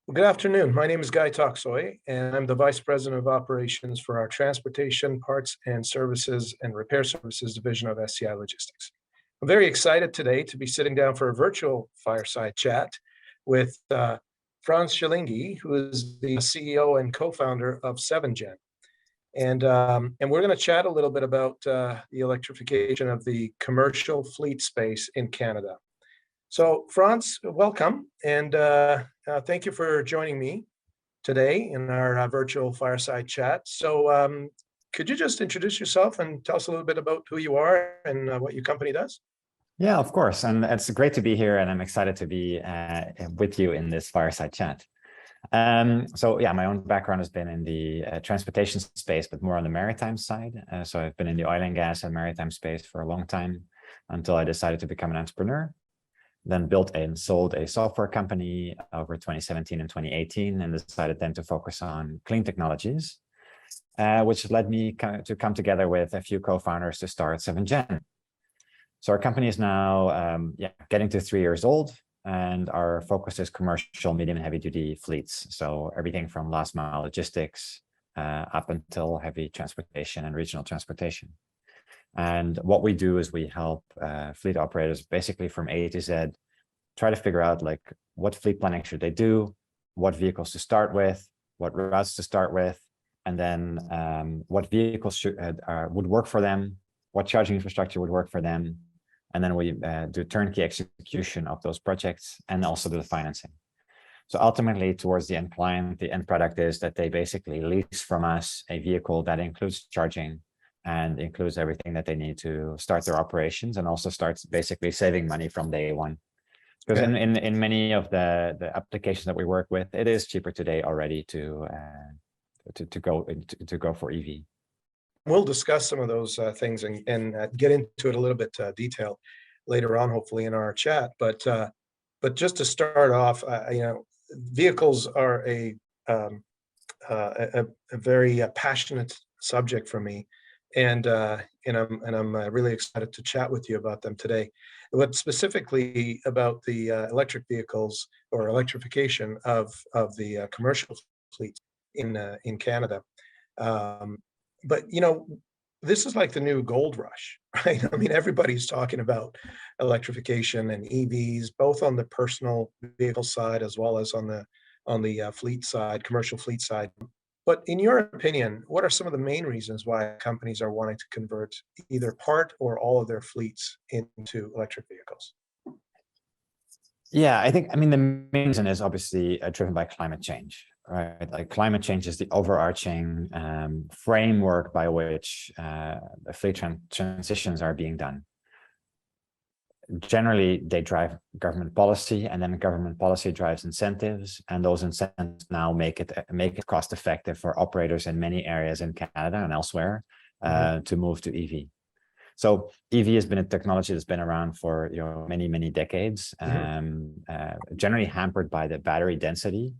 Well, good afternoon. My name is Guy Toksoy, and I'm the Vice President of Operations for our Transportation, Parts and Services and Repair Services Division of SCI Logistics. I'm very excited today to be sitting down for a virtual fireside chat with Frans Tjallingii, who is the CEO and co-founder of 7Gen. And we're going to chat a little bit about the electrification of the commercial fleet space in Canada. So, Frans, welcome, and thank you for joining me today in our virtual fireside chat. So, could you just introduce yourself and tell us a little bit about who you are and what your company does? Yeah, of course. And it's great to be here, and I'm excited to be with you in this fireside chat. So yeah, my own background has been in the transportation space, but more on the maritime side. So I've been in the oil and gas and maritime space for a long time until I decided to become an entrepreneur. Then built and sold a software company over 2017 and 2018, and decided then to focus on clean technologies, which led me to come together with a few co-founders to start 7Gen. So our company is now getting to 3 years old, and our focus is commercial, medium and heavy duty fleets. So everything from last mile logistics up until heavy transportation and regional transportation. And what we do is we help fleet operators basically from A to Z try to figure out like what fleet planning should they do, what vehicles to start with, what routes to start with, and then what vehicles would work for them, what charging infrastructure would work for them. And then we do turnkey execution of those projects and also do the financing. So ultimately, towards the end client, the end product is that they basically lease from us a vehicle that includes charging and includes everything that they need to start their operations, and also starts basically saving money from day one. Because in many of the applications that we work with, it is cheaper today already to go for EV. We'll discuss some of those things and get into it a little bit detail later on, hopefully in our chat. But just to start off, vehicles are a very passionate subject for me. And I'm really excited to chat with you about them today. But specifically about the electric vehicles or electrification of the commercial fleet in Canada. But this is like the new gold rush, right? I mean, everybody's talking about electrification and EVs, both on the personal vehicle side as well as on the fleet side, commercial fleet side. But in your opinion, what are some of the main reasons why companies are wanting to convert either part or all of their fleets into electric vehicles? Yeah, I mean, the main reason is obviously driven by climate change, right? Like climate change is the overarching framework by which the fleet transitions are being done. Generally, they drive government policy, and then government policy drives incentives, and those incentives now make it cost effective for operators in many areas in Canada and elsewhere to move to EV. So EV has been a technology that's been around for many decades, generally hampered by the battery density.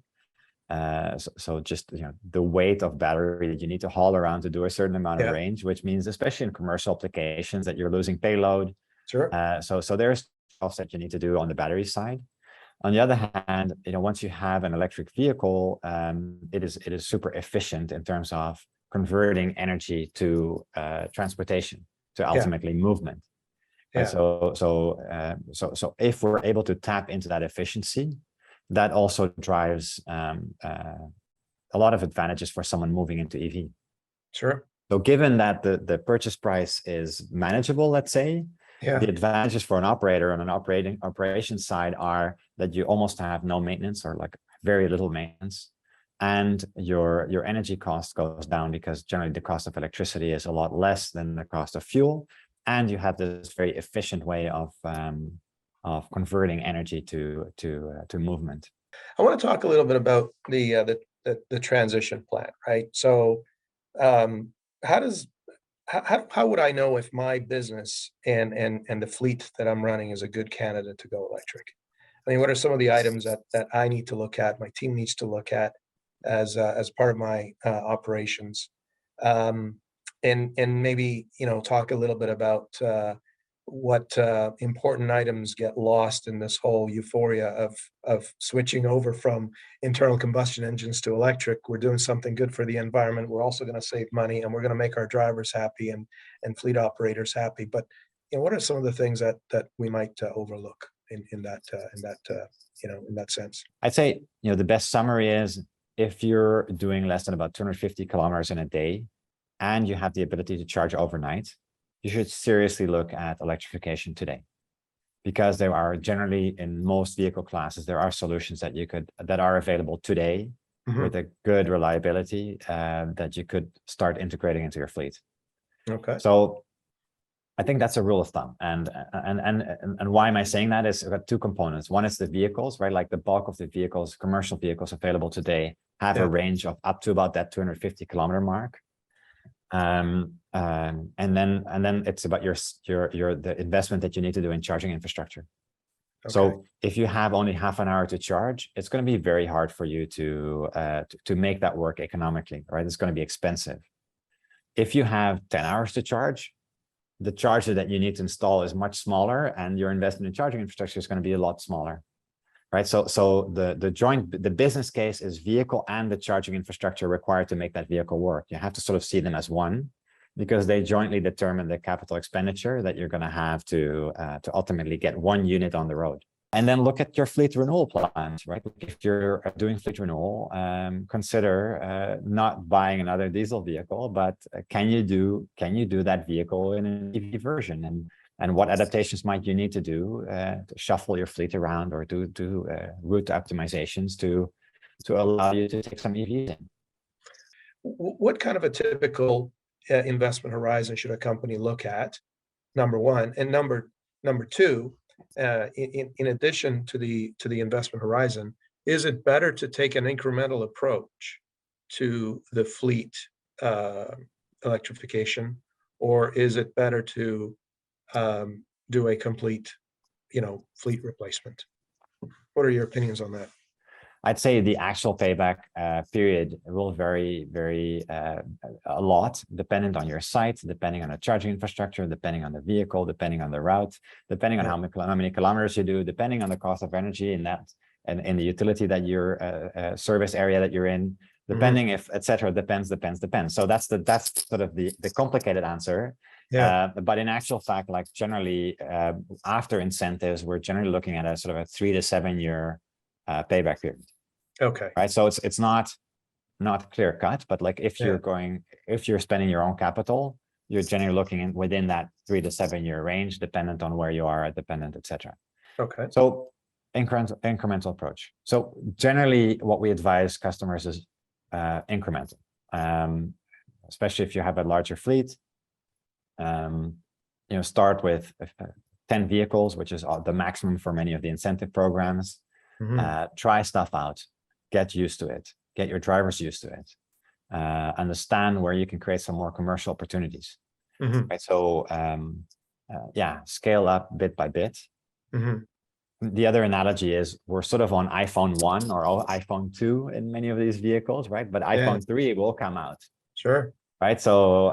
So just the weight of battery that you need to haul around to do a certain amount of range, which means especially in commercial applications that you're losing payload. Sure. So there's offset you need to do on the battery side. On the other hand, once you have an electric vehicle, it is super efficient in terms of converting energy to transportation, to ultimately movement. Yeah. So if we're able to tap into that efficiency, that also drives a lot of advantages for someone moving into EV. Sure. So given that the purchase price is manageable, let's say, the advantages for an operator on an operations side are that you almost have no maintenance or like very little maintenance, and your energy cost goes down because generally the cost of electricity is a lot less than the cost of fuel, and you have this very efficient way of converting energy to movement. I want to talk a little bit about the transition plan, right? So, how would I know if my business and the fleet that I'm running is a good candidate to go electric? I mean, what are some of the items that I need to look at, my team needs to look at as part of my operations, and maybe talk a little bit about what important items get lost in this whole euphoria of switching over from internal combustion engines to electric. We're doing something good for the environment. We're also going to save money, and we're going to make our drivers happy and fleet operators happy. But what are some of the things that we might overlook in that sense? I'd say, the best summary is if you're doing less than about 250 kilometers in a day and you have the ability to charge overnight, you should seriously look at electrification today, because there are generally, in most vehicle classes, there are solutions that are available today with a good reliability that you could start integrating into your fleet. Okay. So I think that's a rule of thumb. And why am I saying that is, I've got two components. One is the vehicles, right? Like the bulk of the vehicles, commercial vehicles available today have a range of up to about that 250 kilometer mark. And then it's about the investment that you need to do in charging infrastructure. Okay. So if you have only half an hour to charge, it's going to be very hard for you to make that work economically, right? It's going to be expensive. If you have 10 hours to charge, the charger that you need to install is much smaller, and your investment in charging infrastructure is going to be a lot smaller, right? So the business case is vehicle and the charging infrastructure required to make that vehicle work. You have to sort of see them as one, because they jointly determine the capital expenditure that you're going to have to ultimately get one unit on the road. And then look at your fleet renewal plans, right? If you're doing fleet renewal, consider not buying another diesel vehicle, but can you do that vehicle in an EV version? And what adaptations might you need to do to shuffle your fleet around, or do route optimizations to allow you to take some EVs in? What kind of a typical investment horizon should a company look at? Number one, and number two, in addition to the investment horizon, is it better to take an incremental approach to the fleet electrification, or is it better to do a complete, fleet replacement? What are your opinions on that? I'd say the actual payback period will vary a lot, dependent on your site, depending on the charging infrastructure, depending on the vehicle, depending on the route, depending on how many kilometers you do, depending on the cost of energy in the utility that your service area that you're in, depending if, etc. Depends. So that's sort of the complicated answer. Yeah. But in actual fact, like generally, after incentives, we're generally looking at a sort of a 3 to 7 year payback period. Okay. Right. So it's not clear cut, but like if you're spending your own capital, you're generally looking within that 3 to 7 year range, dependent on where you are, etc. Okay. So incremental approach. So generally, what we advise customers is incremental, especially if you have a larger fleet. Start with 10 vehicles, which is the maximum for many of the incentive programs. Try stuff out, get used to it, get your drivers used to it, understand where you can create some more commercial opportunities. Right? So scale up bit by bit. The other analogy is we're sort of on iPhone 1 or iPhone 2 in many of these vehicles, right? But iPhone 3 will come out. Sure. Right. So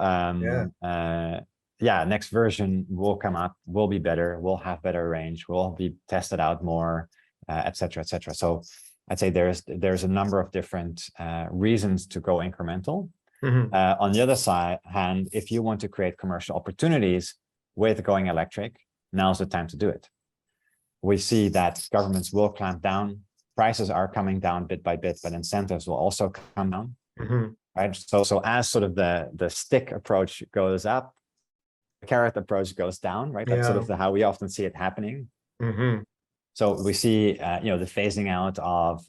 next version will come up, will be better, will have better range, will be tested out more, etc. So I'd say there's a number of different reasons to go incremental. On the other hand, if you want to create commercial opportunities with going electric, now's the time to do it. We see that governments will clamp down, prices are coming down bit by bit, but incentives will also come down. Right. So as sort of the stick approach goes up, the carrot approach goes down, right? That's sort of how we often see it happening. So we see, the phasing out of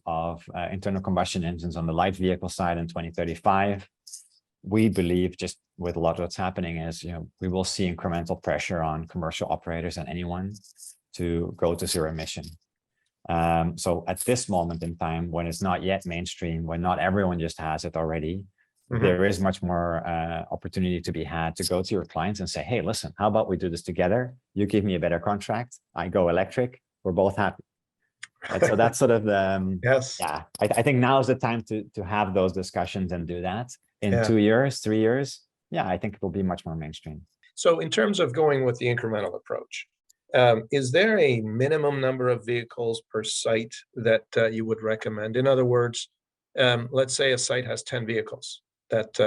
internal combustion engines on the light vehicle side in 2035. We believe, just with a lot of what's happening, is we will see incremental pressure on commercial operators and anyone to go to zero emission. So at this moment in time, when it's not yet mainstream, when not everyone just has it already, there is much more opportunity to be had to go to your clients and say, hey, listen, how about we do this together? You give me a better contract, I go electric, we're both happy. Right? So that's sort of the I think now is the time to have those discussions and do that in 2 years, 3 years. I think it will be much more mainstream. So in terms of going with the incremental approach, is there a minimum number of vehicles per site that you would recommend? In other words, let's say a site has 10 vehicles that,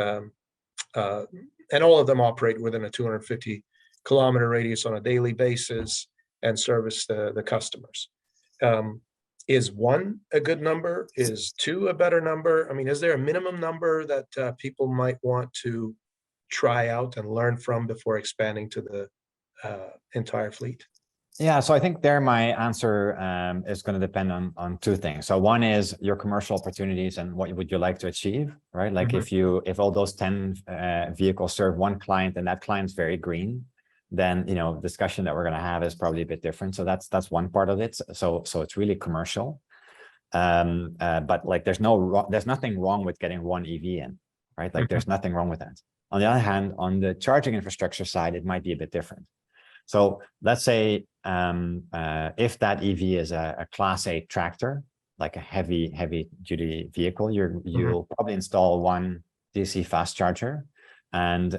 and all of them operate within a 250-kilometer radius on a daily basis and service the customers. Is one a good number? Is two a better number? I mean, is there a minimum number that people might want to try out and learn from before expanding to the entire fleet? Yeah, so I think there my answer is going to depend on two things. So one is your commercial opportunities and what would you like to achieve, right? Like if all those 10 vehicles serve one client and that client's very green, then discussion that we're going to have is probably a bit different. So that's one part of it. So it's really commercial. But like there's nothing wrong with getting one EV in, right? Like there's nothing wrong with that. On the other hand, on the charging infrastructure side, it might be a bit different. So let's say if that EV is a Class 8 tractor, like a heavy duty vehicle, you'll probably install one DC fast charger, and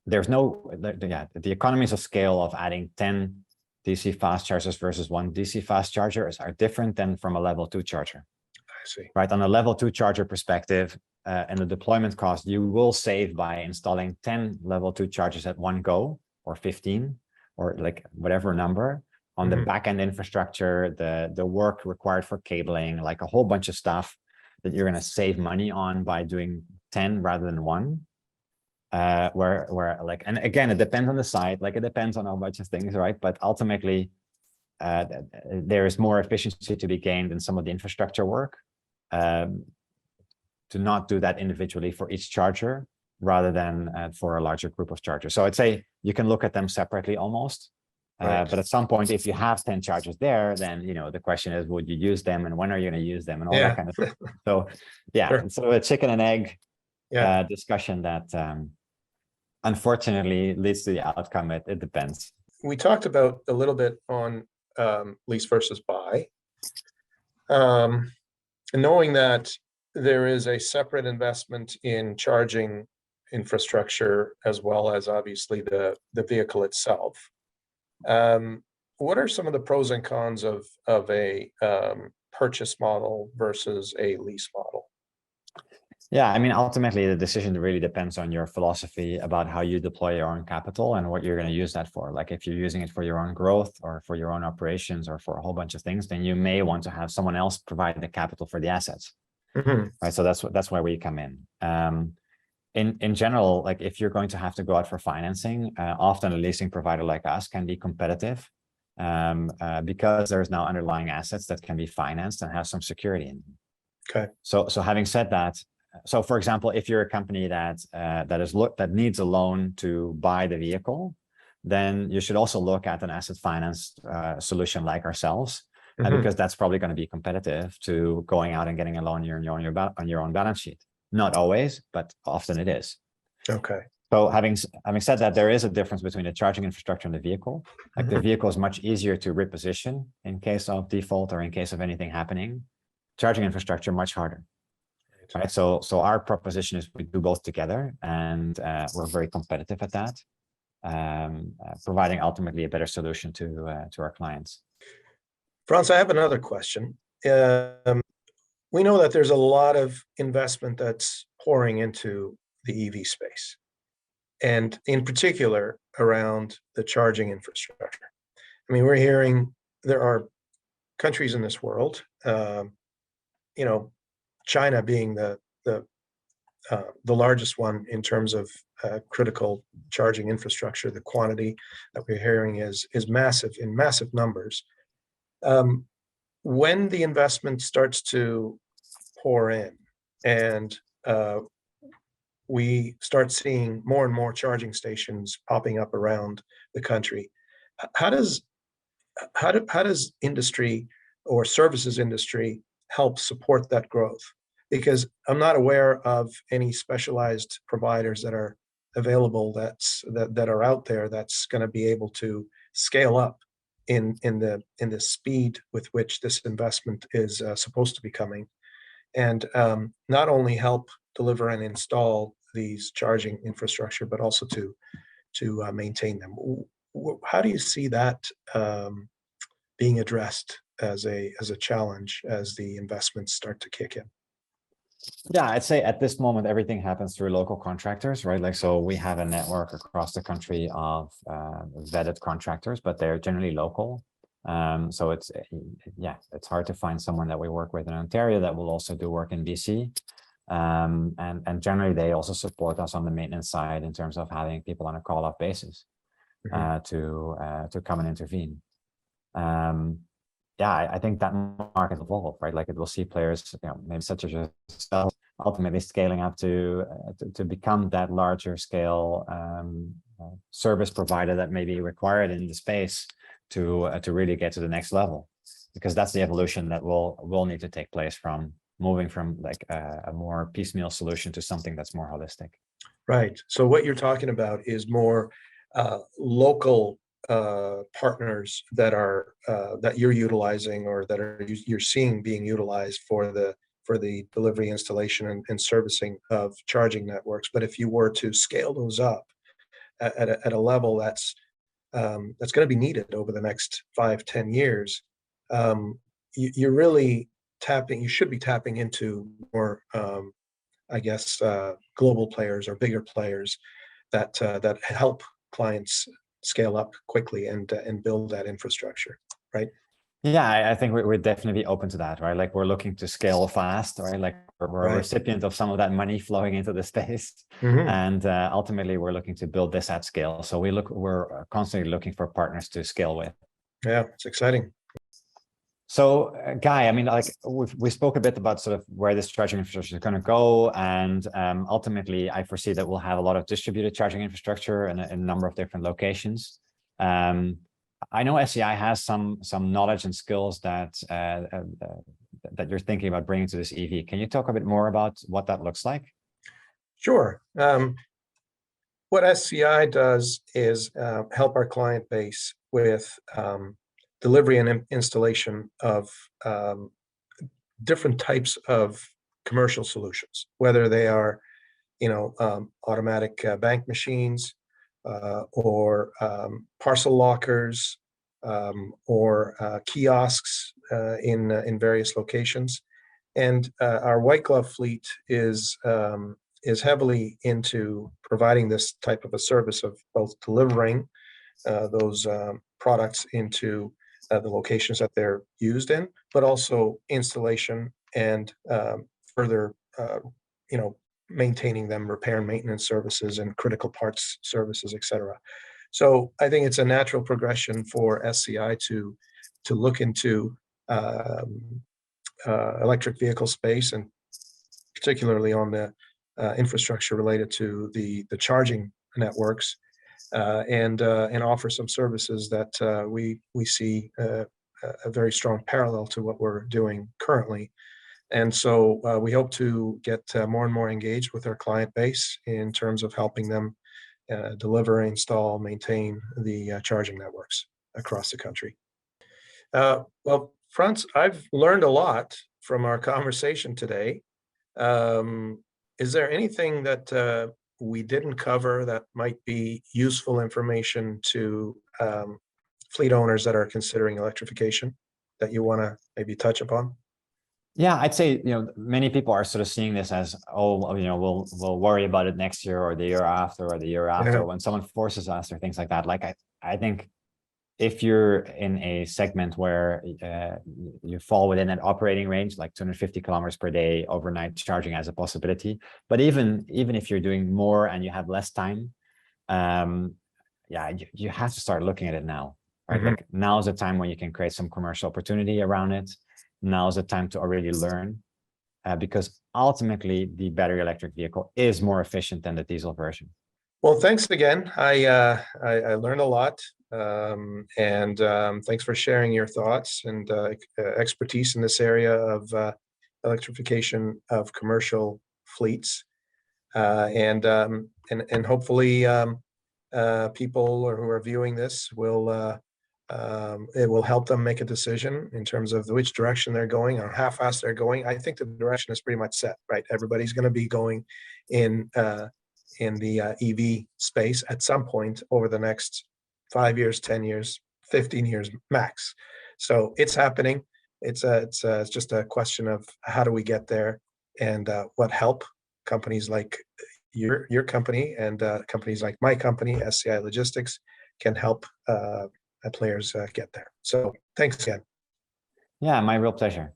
there's the economies of scale of adding 10 DC fast chargers versus one DC fast charger are different than from a level 2 charger. I see. Right, on a level 2 charger perspective, and the deployment cost, you will save by installing 10 level 2 chargers at one go, or 15, or like whatever number on the back-end infrastructure, the work required for cabling, like a whole bunch of stuff that you're going to save money on by doing 10 rather than one. Where like, and again, it depends on the site, like it depends on a bunch of things, right? But ultimately, there is more efficiency to be gained in some of the infrastructure work to not do that individually for each charger rather than for a larger group of chargers. So I'd say you can look at them separately almost. But at some point, if you have 10 chargers there, then the question is, would you use them and when are you going to use them and all that kind of stuff. So yeah, sure. So a chicken and egg discussion that unfortunately leads to the outcome. It depends. We talked about a little bit on lease versus buy. Knowing that there is a separate investment in charging infrastructure as well as obviously the vehicle itself. What are some of the pros and cons of a purchase model versus a lease model? Yeah, I mean, ultimately, the decision really depends on your philosophy about how you deploy your own capital and what you're going to use that for. Like if you're using it for your own growth or for your own operations or for a whole bunch of things, then you may want to have someone else provide the capital for the assets. Right. So that's where we come in. In general, like if you're going to have to go out for financing, often a leasing provider like us can be competitive because there's now underlying assets that can be financed and have some security in them. Okay. So having said that, so for example, if you're a company that needs a loan to buy the vehicle, then you should also look at an asset finance solution like ourselves, because that's probably going to be competitive to going out and getting a loan on your own balance sheet. Not always, but often it is. Okay. So having said that, there is a difference between the charging infrastructure and the vehicle. Like the vehicle is much easier to reposition in case of default or in case of anything happening. Charging infrastructure much harder. Right. So our proposition is we do both together, and we're very competitive at that, providing ultimately a better solution to our clients. Frans, I have another question. We know that there's a lot of investment that's pouring into the EV space, and in particular around the charging infrastructure. I mean, we're hearing there are countries in this world, China being the largest one in terms of critical charging infrastructure. The quantity that we're hearing is massive, in massive numbers. When the investment starts to pour in and we start seeing more and more charging stations popping up around the country, how does industry or services industry help support that growth? Because I'm not aware of any specialized providers that are available that are out there that's going to be able to scale up in the speed with which this investment is supposed to be coming, and not only help deliver and install these charging infrastructure, but also to maintain them. How do you see that being addressed as a challenge as the investments start to kick in? Yeah, I'd say at this moment, everything happens through local contractors, right? Like, so we have a network across the country of vetted contractors, but they're generally local. So it's, yeah, it's hard to find someone that we work with in Ontario that will also do work in BC. And generally they also support us on the maintenance side in terms of having people on a call-off basis to come and intervene. Yeah, I think that market will evolve, right? Like, it will see players, maybe such as yourself, ultimately scaling up to become that larger scale service provider that may be required in the space to really get to the next level, because that's the evolution that will need to take place from moving from like a more piecemeal solution to something that's more holistic. Right. So what you're talking about is more local partners that are that you're utilizing, or that you're seeing being utilized for the delivery, installation, and servicing of charging networks. But if you were to scale those up at a level that's going to be needed over the next 5-10 years, you're really you should be tapping into more, I guess, global players or bigger players that help clients scale up quickly and build that infrastructure, right? Yeah, I think we're definitely open to that, right? Like, we're looking to scale fast, right? Like, we're a recipient of some of that money flowing into the space, and ultimately we're looking to build this at scale. So we're constantly looking for partners to scale with. Yeah, it's exciting. So, Guy, I mean, like, we spoke a bit about sort of where this charging infrastructure is going to go, and ultimately, I foresee that we'll have a lot of distributed charging infrastructure in a number of different locations. I know SCI has some knowledge and skills that that you're thinking about bringing to this EV. Can you talk a bit more about what that looks like? Sure. What SCI does is help our client base with delivery and installation of different types of commercial solutions, whether they are, automatic bank machines, or parcel lockers, or kiosks in various locations. And our white glove fleet is heavily into providing this type of a service of both delivering those products into the locations that they're used in, but also installation and further, maintaining them, repair and maintenance services and critical parts services, etc. So I think it's a natural progression for SCI to look into electric vehicle space, and particularly on the infrastructure related to the charging networks, and offer some services that we see a very strong parallel to what we're doing currently. And so we hope to get more and more engaged with our client base in terms of helping them deliver, install, maintain the charging networks across the country. Well, Frans, I've learned a lot from our conversation today. Is there anything that we didn't cover that might be useful information to fleet owners that are considering electrification that you want to maybe touch upon? Yeah, I'd say, many people are sort of seeing this as, oh, we'll worry about it next year or the year after or the year after, when someone forces us or things like that. Like, I think if you're in a segment where you fall within an operating range, like 250 kilometers per day, overnight charging as a possibility. But even if you're doing more and you have less time, yeah, you have to start looking at it now, right? Like, now is the time when you can create some commercial opportunity around it. Now is the time to already learn, because ultimately the battery electric vehicle is more efficient than the diesel version. Well, thanks again. I learned a lot, and thanks for sharing your thoughts and expertise in this area of electrification of commercial fleets, and hopefully people who are viewing this will it will help them make a decision in terms of which direction they're going or how fast they're going. I think the direction is pretty much set, right? Everybody's going to be going in in the EV space at some point over the next 5 years, 10 years, 15 years max. So it's happening. It's just a question of how do we get there, and what help companies like your company and companies like my company, SCI Logistics, can help players get there. So thanks again. Yeah, my real pleasure.